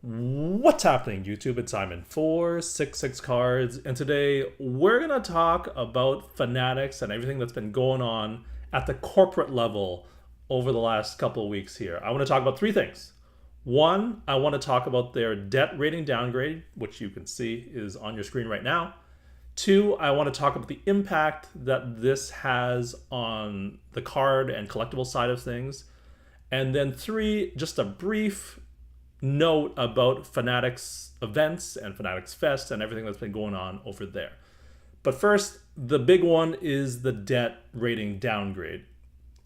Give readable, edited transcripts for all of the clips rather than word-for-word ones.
What's happening, YouTube? It's Simon 466 Cards, and today we're gonna talk about Fanatics and everything that's been going on at the corporate level over the last couple of weeks here. I want to talk about three things. One, I want to talk about their debt rating downgrade, which you can see is on your screen right now. Two, I want to talk about the impact that this has on the card and collectible side of things. And then three, just a brief note about Fanatics events and Fanatics Fest and everything that's been going on over there. But first, the big one is the debt rating downgrade.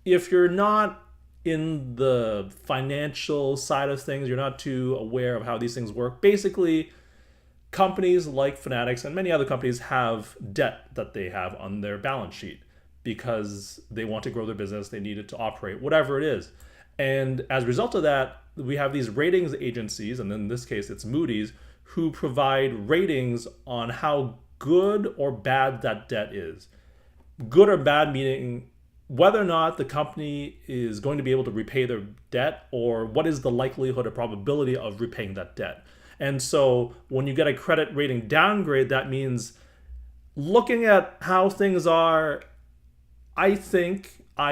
If you're not in the financial side of things, you're not too aware of how these things work. Basically, companies like Fanatics and many other companies have debt that they have on their balance sheet because they want to grow their business, they need it to operate, whatever it is. And as a result of that, we have these ratings agencies, and in this case it's Moodys, who provide ratings on how good or bad that debt is. Good or bad meaning whether or not the company is going to be able to repay their debt, or what is the likelihood or probability of repaying that debt. And so when you get a credit rating downgrade, that means looking at how things are, I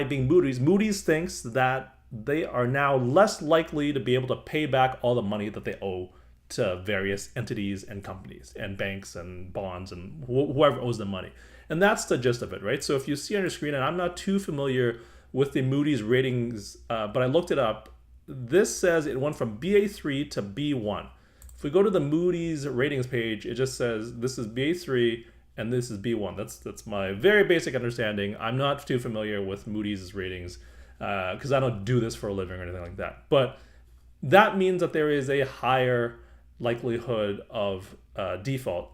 being Moody's thinks that they are now less likely to be able to pay back all the money that they owe to various entities and companies and banks and bonds and whoever owes them money. And that's the gist of it, right? So if you see on your screen, and I'm not too familiar with the Moody's ratings, but I looked it up, this says it went from BA3 to B1. If we go to the Moody's ratings page, it just says this is BA3 and this is B1. That's my very basic understanding. I'm not too familiar with Moody's ratings because I don't do this for a living or anything like that. But that means that there is a higher likelihood of default.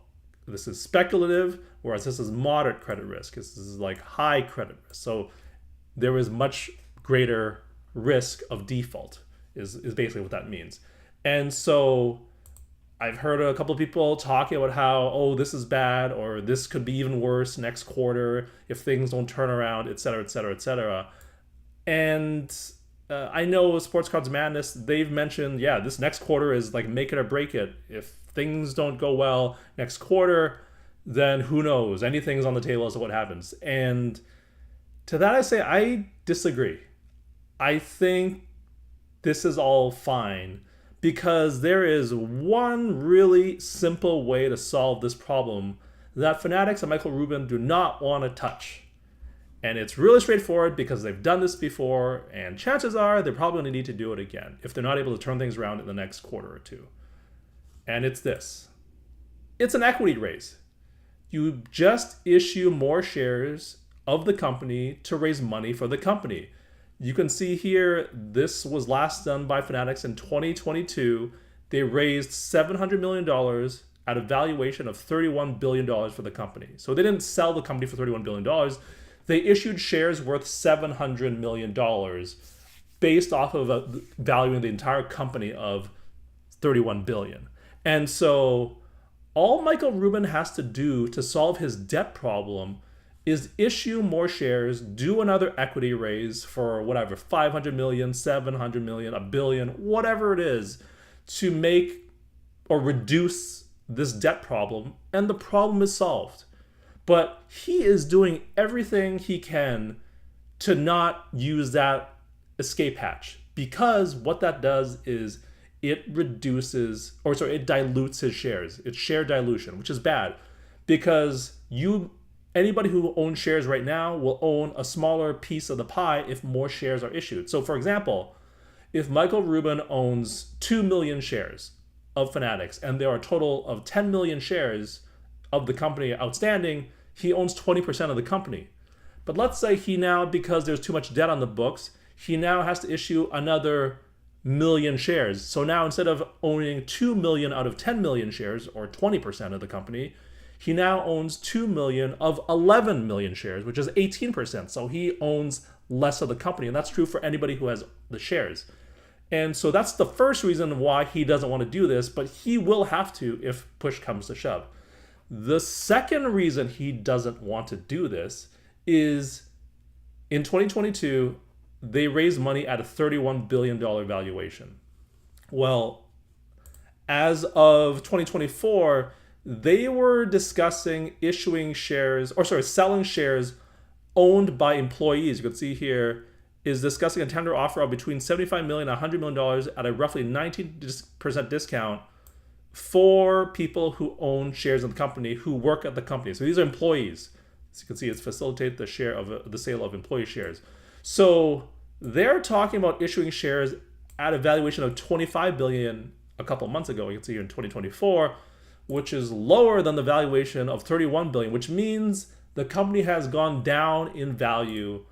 This is speculative, whereas this is moderate credit risk. This is like high credit risk. So there is much greater risk of default is basically what that means. And so I've heard a couple of people talking about how, oh, this is bad, or this could be even worse next quarter if things don't turn around, et cetera, et cetera, et cetera. And I know Sports Cards Madness, they've mentioned, yeah, this next quarter is like make it or break it. If things don't go well next quarter, then who knows? Anything's on the table as to what happens. And to that I say, I disagree. I think this is all fine because there is one really simple way to solve this problem that Fanatics and Michael Rubin do not want to touch. And it's really straightforward because they've done this before, and chances are they're probably going to need to do it again if they're not able to turn things around in the next quarter or two. And it's this. It's an equity raise. You just issue more shares of the company to raise money for the company. You can see here, this was last done by Fanatics in 2022. They raised $700 million at a valuation of $31 billion for the company. So they didn't sell the company for $31 billion. They issued shares worth $700 million based off of valuing the entire company of $31 billion. And so all Michael Rubin has to do to solve his debt problem is issue more shares, do another equity raise for whatever, 500 million, 700 million, a billion, whatever it is, to make or reduce this debt problem, and the problem is solved. But he is doing everything he can to not use that escape hatch, because what that does is it dilutes his shares. It's share dilution, which is bad because anybody who owns shares right now will own a smaller piece of the pie if more shares are issued. So for example, if Michael Rubin owns 2 million shares of Fanatics and there are a total of 10 million shares of the company outstanding, he owns 20% of the company. But let's say he now, because there's too much debt on the books, he now has to issue another million shares. So now instead of owning 2 million out of 10 million shares, or 20% of the company, he now owns 2 million of 11 million shares, which is 18%. So he owns less of the company. And that's true for anybody who has the shares. And so that's the first reason why he doesn't want to do this, but he will have to if push comes to shove. The second reason he doesn't want to do this is in 2022, they raised money at a $31 billion valuation. Well, as of 2024, they were discussing issuing shares, or sorry, selling shares owned by employees. You can see here is discussing a tender offer of between $75 million and $100 million at a roughly 19% discount for people who own shares in the company, who work at the company. So these are employees. As you can see, it's facilitate the sale of employee shares. So they're talking about issuing shares at a valuation of $25 billion a couple months ago. You can see here in 2024, which is lower than the valuation of $31 billion, which means the company has gone down in value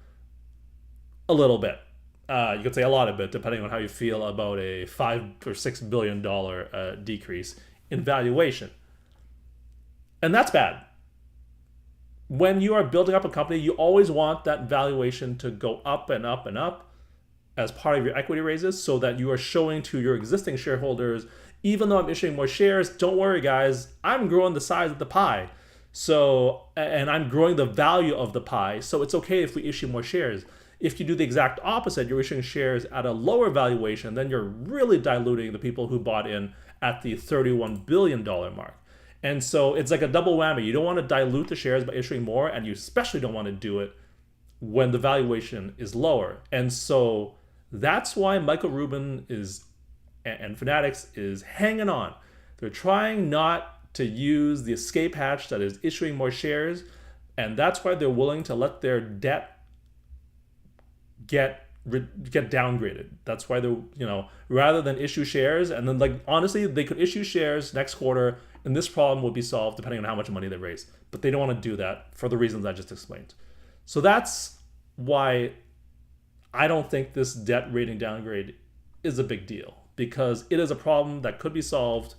a little bit. You could say a lot of it, depending on how you feel about a $5 or $6 billion decrease in valuation. And that's bad. When you are building up a company, you always want that valuation to go up and up and up as part of your equity raises, so that you are showing to your existing shareholders, even though I'm issuing more shares, don't worry guys, I'm growing the size of the pie. So, and I'm growing the value of the pie, so it's okay if we issue more shares. If you do the exact opposite, you're issuing shares at a lower valuation, then you're really diluting the people who bought in at the $31 billion mark. And so it's like a double whammy. You don't want to dilute the shares by issuing more, and you especially don't want to do it when the valuation is lower. And so that's why Michael Rubin and Fanatics is hanging on. They're trying not to use the escape hatch that is issuing more shares, and that's why they're willing to let their debt get downgraded. That's why they're, rather than issue shares, and then, like, honestly, they could issue shares next quarter and this problem will be solved depending on how much money they raise. But they don't want to do that for the reasons I just explained. So that's why I don't think this debt rating downgrade is a big deal, because it is a problem that could be solved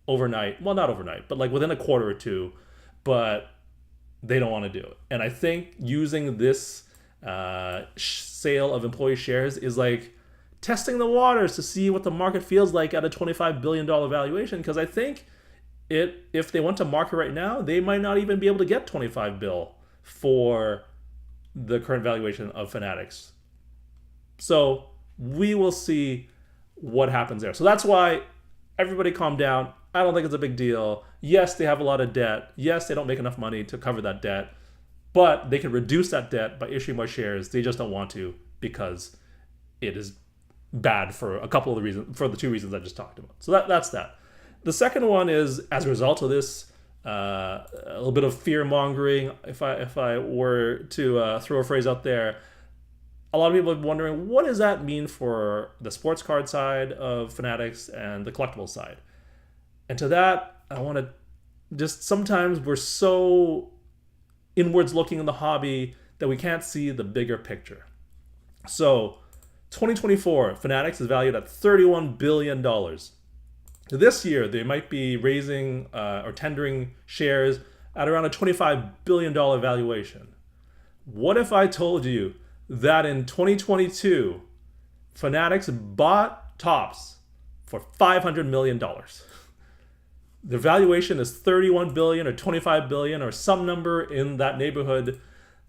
overnight. Well, not overnight, but like within a quarter or two, but they don't want to do it. And I think using this sale of employee shares is like testing the waters to see what the market feels like at a $25 billion valuation, because I think if they went to market right now, they might not even be able to get 25 bill for the current valuation of Fanatics. So we will see what happens there. So that's why everybody calm down. I don't think it's a big deal. Yes, they have a lot of debt. Yes, they don't make enough money to cover that debt, but they can reduce that debt by issuing more shares. They just don't want to, because it is bad for a couple of the reasons, for the two reasons I just talked about. So that's that. The second one is, as a result of this, a little bit of fear mongering. If I were to throw a phrase out there, a lot of people are wondering, what does that mean for the sports card side of Fanatics and the collectible side? And to that, I want to just, sometimes we're so inwards looking in the hobby that we can't see the bigger picture. So 2024, Fanatics is valued at $31 billion. This year, they might be raising or tendering shares at around a $25 billion valuation. What if I told you that in 2022, Fanatics bought Topps for $500 million? The valuation is $31 billion or $25 billion or some number in that neighborhood.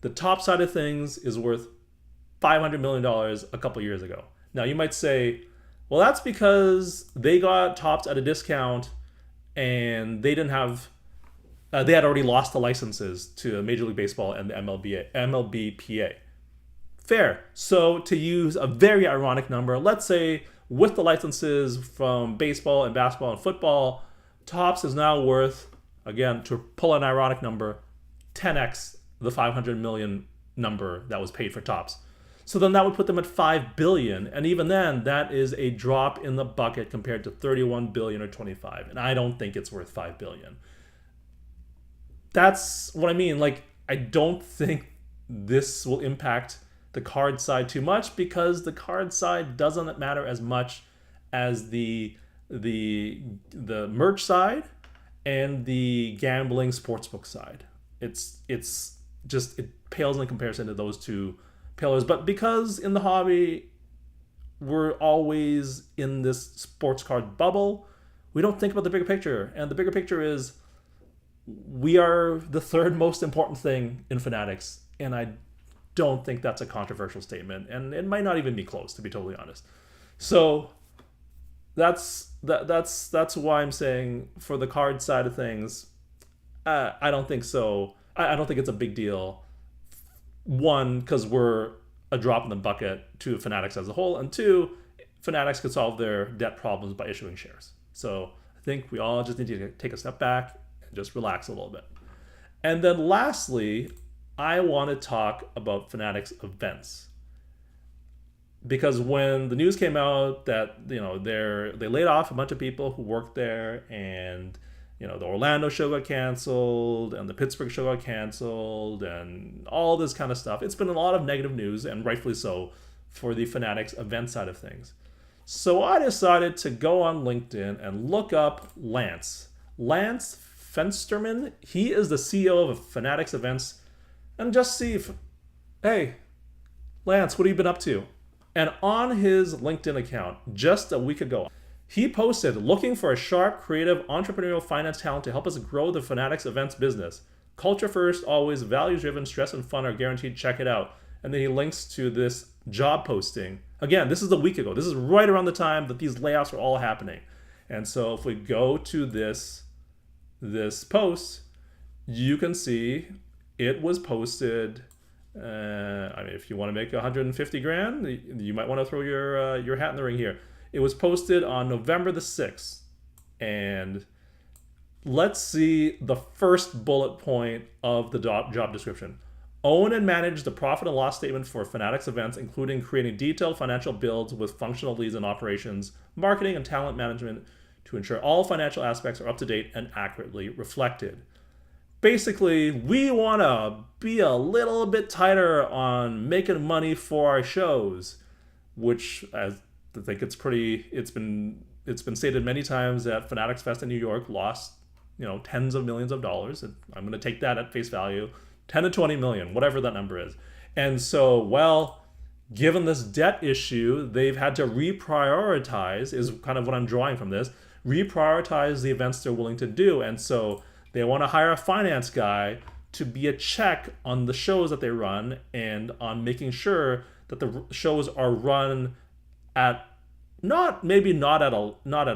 The top side of things is worth $500 million a couple years ago. Now you might say, well, that's because they got Topps at a discount and they didn't have, they had already lost the licenses to Major League Baseball and the MLBPA. Fair. So to use a very ironic number, let's say with the licenses from baseball and basketball and football, Topps is now worth, again, to pull an ironic number, 10x the 500 million number that was paid for Topps. So then that would put them at 5 billion. And even then, that is a drop in the bucket compared to 31 billion or 25. And I don't think it's worth 5 billion. That's what I mean. Like, I don't think this will impact the card side too much, because the card side doesn't matter as much as the merch side and the gambling sportsbook side. It's just, it pales in comparison to those two pillars. But because in the hobby we're always in this sports card bubble, we don't think about the bigger picture. And the bigger picture is we are the third most important thing in Fanatics, and I don't think that's a controversial statement, and it might not even be close, to be totally honest. So that's that's why I'm saying for the card side of things, I don't think so. I don't think it's a big deal. One, because we're a drop in the bucket to Fanatics as a whole, and two, Fanatics could solve their debt problems by issuing shares. So I think we all just need to take a step back and just relax a little bit. And then lastly, I want to talk about Fanatics events. Because when the news came out that they laid off a bunch of people who worked there, and the Orlando show got canceled and the Pittsburgh show got canceled and all this kind of stuff, it's been a lot of negative news, and rightfully so, for the Fanatics event side of things. So I decided to go on LinkedIn and look up Lance Fensterman. He is the CEO of Fanatics Events, and just see if, hey, Lance, what have you been up to? And on his LinkedIn account, just a week ago, he posted, looking for a sharp, creative, entrepreneurial finance talent to help us grow the Fanatics Events business. Culture first, always, values driven, stress and fun are guaranteed. Check it out. And then he links to this job posting. Again, this is a week ago. This is right around the time that these layoffs were all happening. And so if we go to this post, you can see it was posted. If you want to make 150 grand, you might want to throw your hat in the ring here. It was posted on November the 6th. And let's see the first bullet point of the job description. Own and manage the profit and loss statement for Fanatics Events, including creating detailed financial builds with functional leads and operations, marketing, and talent management to ensure all financial aspects are up to date and accurately reflected. Basically, we want to be a little bit tighter on making money for our shows, which I think it's been stated many times that Fanatics Fest in New York lost, tens of millions of dollars. And I'm going to take that at face value, 10 to 20 million, whatever that number is. And so, given this debt issue, they've had to reprioritize, is kind of what I'm drawing from this, reprioritize the events they're willing to do. And so they want to hire a finance guy to be a check on the shows that they run and on making sure that the shows are run at not at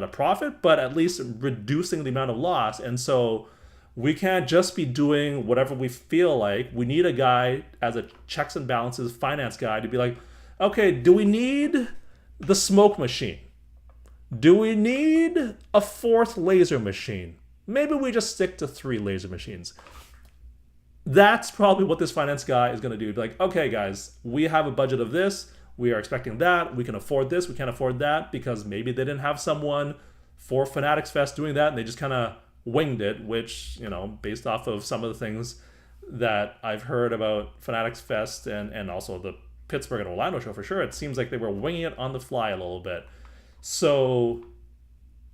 a profit, but at least reducing the amount of loss. And so we can't just be doing whatever we feel like. We need a guy as a checks and balances finance guy to be like, okay, do we need the smoke machine? Do we need a fourth laser machine? Maybe we just stick to 3 laser machines. That's probably what this finance guy is going to do. Be like, okay, guys, we have a budget of this. We are expecting that. We can afford this. We can't afford that, because maybe they didn't have someone for Fanatics Fest doing that, and they just kind of winged it, which, based off of some of the things that I've heard about Fanatics Fest and also the Pittsburgh and Orlando show for sure, it seems like they were winging it on the fly a little bit. So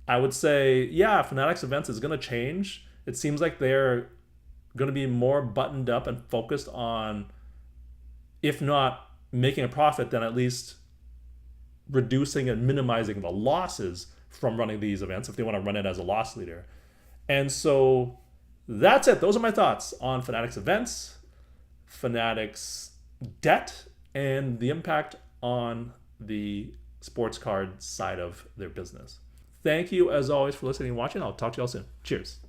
I would say, yeah, Fanatics Events is going to change. It seems like they're going to be more buttoned up and focused on, if not making a profit, then at least reducing and minimizing the losses from running these events if they want to run it as a loss leader. And so that's it. Those are my thoughts on Fanatics Events, Fanatics debt, and the impact on the sports card side of their business. Thank you, as always, for listening and watching. I'll talk to you all soon. Cheers.